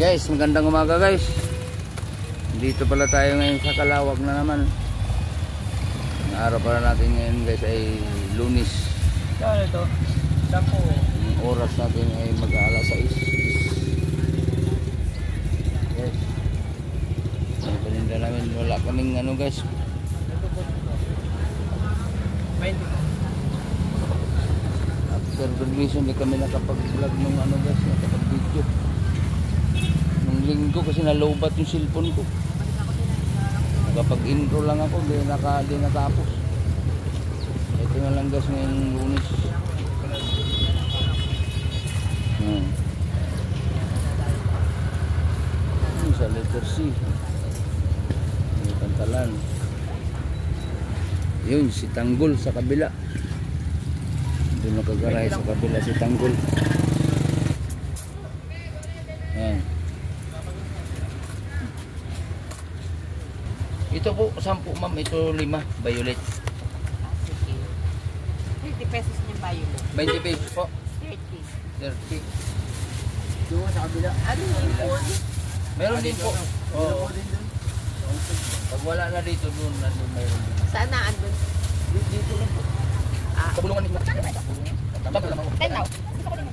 Guys, magandang umaga guys. Dito pala tayo ngayon sa Kalawag na naman. Ang araw pala natin ngayon guys ay Lunes. Ano ito? Sampo. Ang oras natin ay mag-aalas 6. Guys, ang paninda namin, wala kaming ano guys. After graduation di kami nakapag-vlog nung ano guys, nakapag-video. Nung linggo kasi nalobat yung cellphone ko. Nakapag-intro lang ako, di natapos. Ito na lang guys ngayong Lunes. Sa letter C. May pantalan. Yun, si Tanggol sa kabila. Doon nakagaray sa kabila si Tanggol. Yan. Ito po, 10 ma'am. Ito 5, violet. 50 pesos yung violet. 20 pesos po. 30. 30. Doon sa kabila. Ano yung phone? Meron din po. Oo. Pag wala na dito, doon na doon mayroon din. Saan na andun? Dito lang po. Sa bulungan nito. Tapos lang ako. 10 daw. Gusto ko din.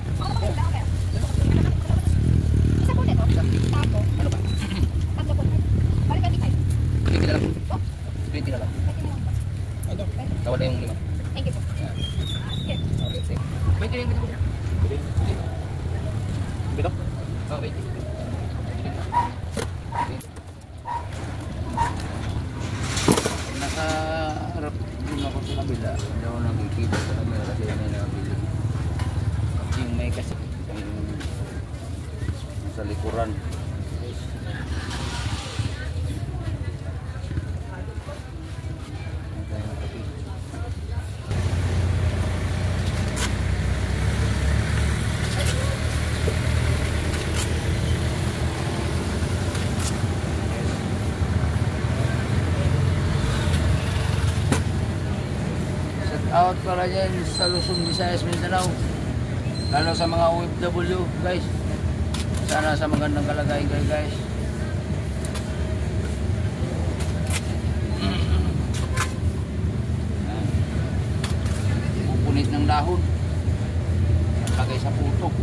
Isa po nito. Tapo. Ano ba? Tatlo po. Balik ka dito. 20 na lang. 20 na lang. Tawad na yung 5. Thank you po. Okay, thank you. 20 na yung 20. Bito? Oo, 20. Nakaharap din ako sa kabila. Hindi ako nakikita sa kabila kasi may nakabili. Yung may kasi yung sa likuran. Out para dyan sa Luzon, Visayas, Mindanao, lalo sa mga OFW guys, sana sa magandang kalagayan kayo guys. Pupunit ng dahon, lagay sa putok.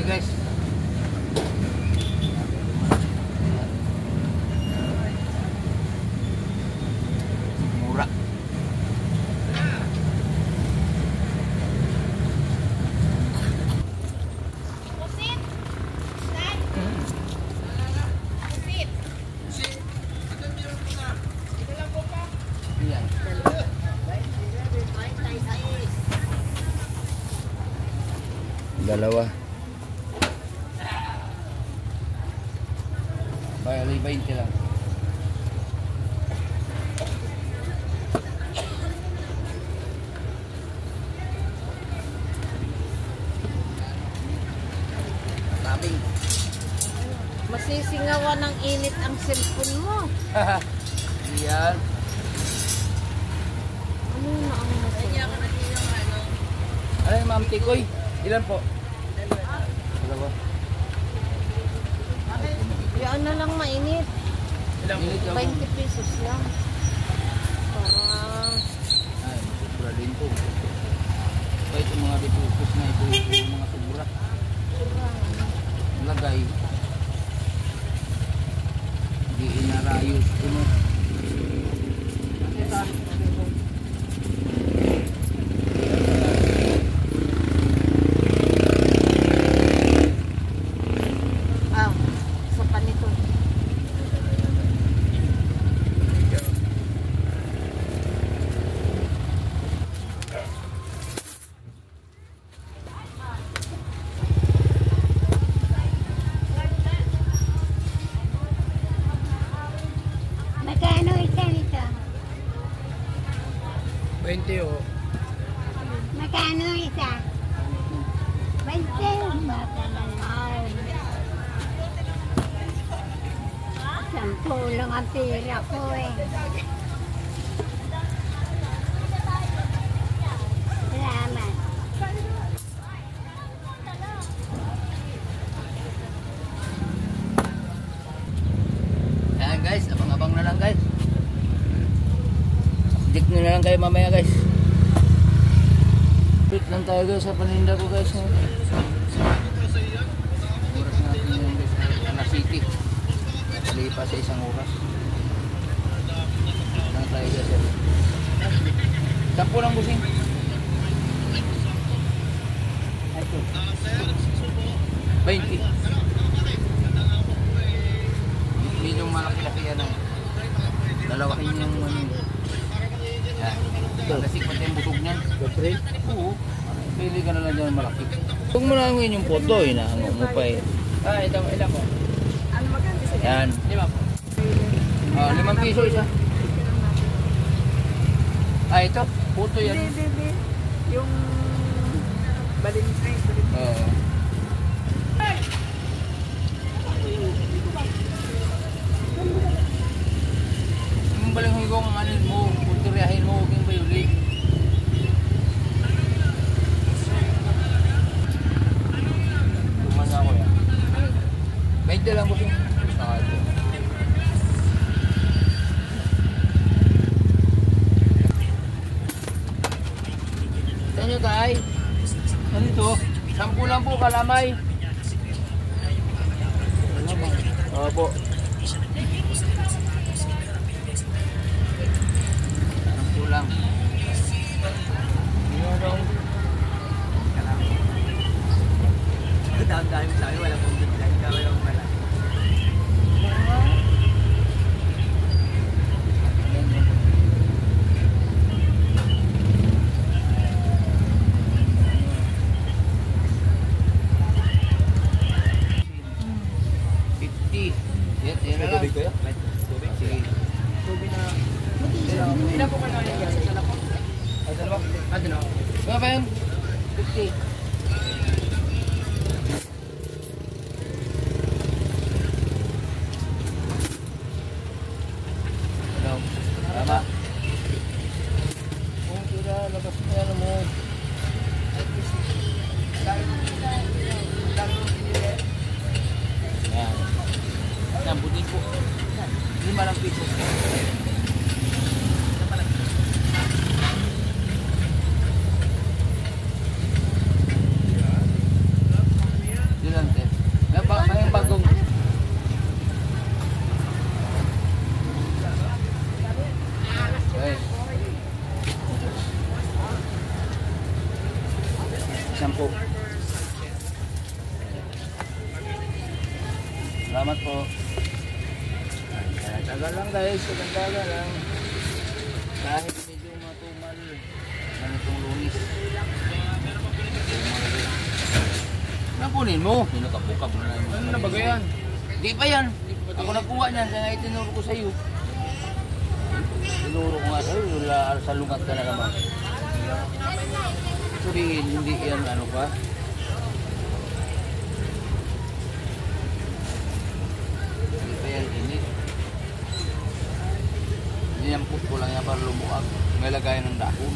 Guys, mura. Pusit. Saan? Pusit. Ito lang po pa. Yan. Dalawa. Bali 20 lang. Tabing. Masisingawan ng init ang cellphone mo. Yan. Ano na ang masingawan? Ano yung ma'am Tikoy? Ilan po? Dalawa. Yan na lang mainit. Ilang minit ako? 20 pesos lang. Parang... Ay, sobra din po. Kaya itong mga dipupos na ito, yung mga sobra. Lagay. Hindi inarayos. Ano? Magkano isa nito? 20 o. Magkano isa? 20. Baka naman. 10 lang ang pera ko eh. Salamat. Ayan guys, abang-abang na lang guys. Dik na lang kayo mamaya guys. Wait lang tayo guys sa paninda ko guys. Oras natin yun guys. Ana City. Lipas sa isang oras. Wait lang tayo guys. 10 lang busing. Ito. 20. Hindi yung malaki-laki yan. Dalawahin yung yan. Kasi pati yung butog niyan. Oo. Pili ka na lang dyan malaki. Huwag mo lang yung photo eh. Nahango mo pa eh. Ito, ilan po? Ano maganda sa Yan. 5 po. 5 piso isa. Ito. Photo yan. Hindi. Yung Valentine. Oo. Yung balang higong ang anin mo. Kulturiyahin mo. Huwag yung bayuli. Tuman ako yan. 20 lang po siya. Saka ito. Sa inyo tay? Ano ito? 10 lang po kalamay. Opo. 10 lang. Dami sa akin, wala pong bigla. Ikaw yung wala. Yan na lang. Sige. Ilan po kayo nangyayari sa dala po? Ay, dalawa. Ano? Mga ba yan? 50. Ano? Tama. Kung kira, labas mo yan mo. Yan. Yan, butin po. 5 lang piso. Dilante. Yung bagong. Okay. 10. Salamat po. Tagal lang guys, tagal lang. Kahit medyo matumal. Ano itong lunis. Napunin mo. Pinakapukap na lang. Ano na baga yan? Di pa yan. Ako nagkuha niyan, kaya nga itinuro ko sa iyo. Tinuro ko nga sa iyo, sa lungat ka na naman. Sabihin, hindi yan ano pa. Hindi pa yan init. Niyampot ko lang yan para lumuag. May lagayan ng dahon.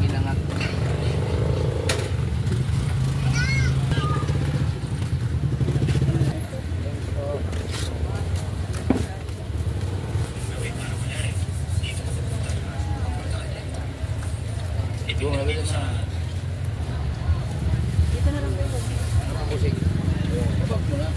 Inangat. Ito na lang na. Dito na lang po. Musik. Abag mo na.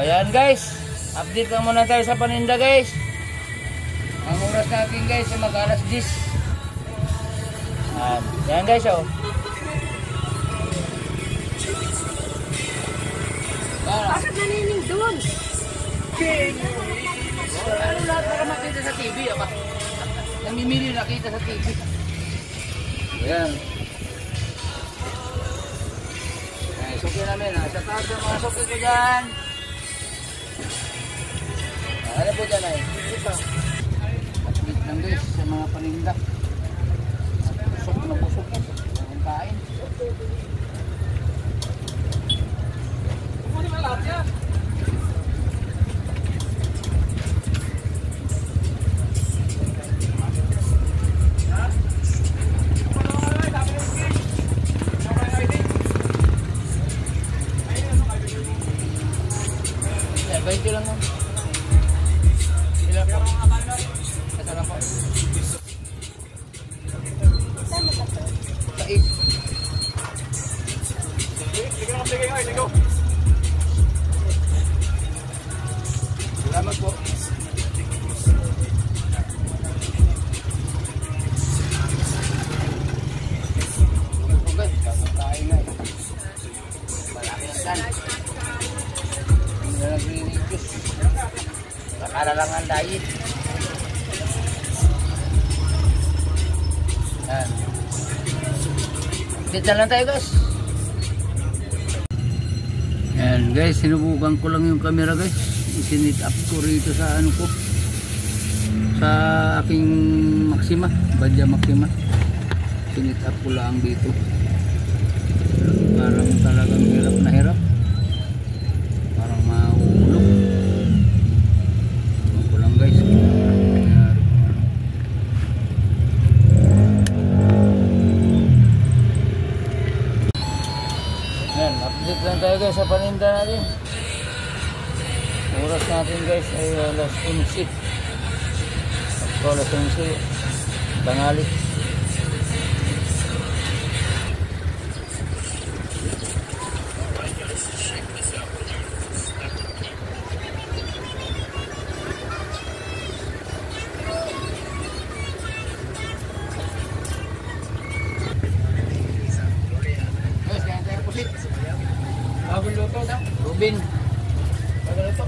Ayan guys, update lang muna tayo sa paninda guys. Ang oras natin guys ay mag-alas 10. Ayan guys oh. Bakit naninig doon? Ano lahat para makita sa TV ba? Namimili nakita sa TV. Ayan. Ay, suki namin ha. Sa taas ng mga suki ko dyan. Ano po dyan ay? Ito. Update lang guys sa mga paninda. Busok na busok yan. Ang kain. Kukunin mo lahat yan. Yeah, 20 lang nun. Ilan po? Ito lang po. Sa 8. Salamat po. Okay, kakakain na eh. Malaki ang dan. Hindi na nag-religious. Nakala lang ang diet. Yan. Dito lang tayo guys. Yan guys, sinubukan ko lang yung camera guys. Isinit up ko rito sa ano ko. Sa aking Maxima, Badya Maxima. Sinit up ko lang dito. Parang talagang hirap na hirap. Parang mahulog. Ano ko lang guys. Yan, update lang tayo guys sa paninda natin. Oras natin guys ay alas 11. Alas 11. Tanghali. Guys, kaya tayo pusit. Bagong luto na. Rubin. Bagong luto.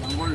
Tanggol.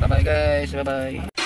Bye bye guys, bye bye.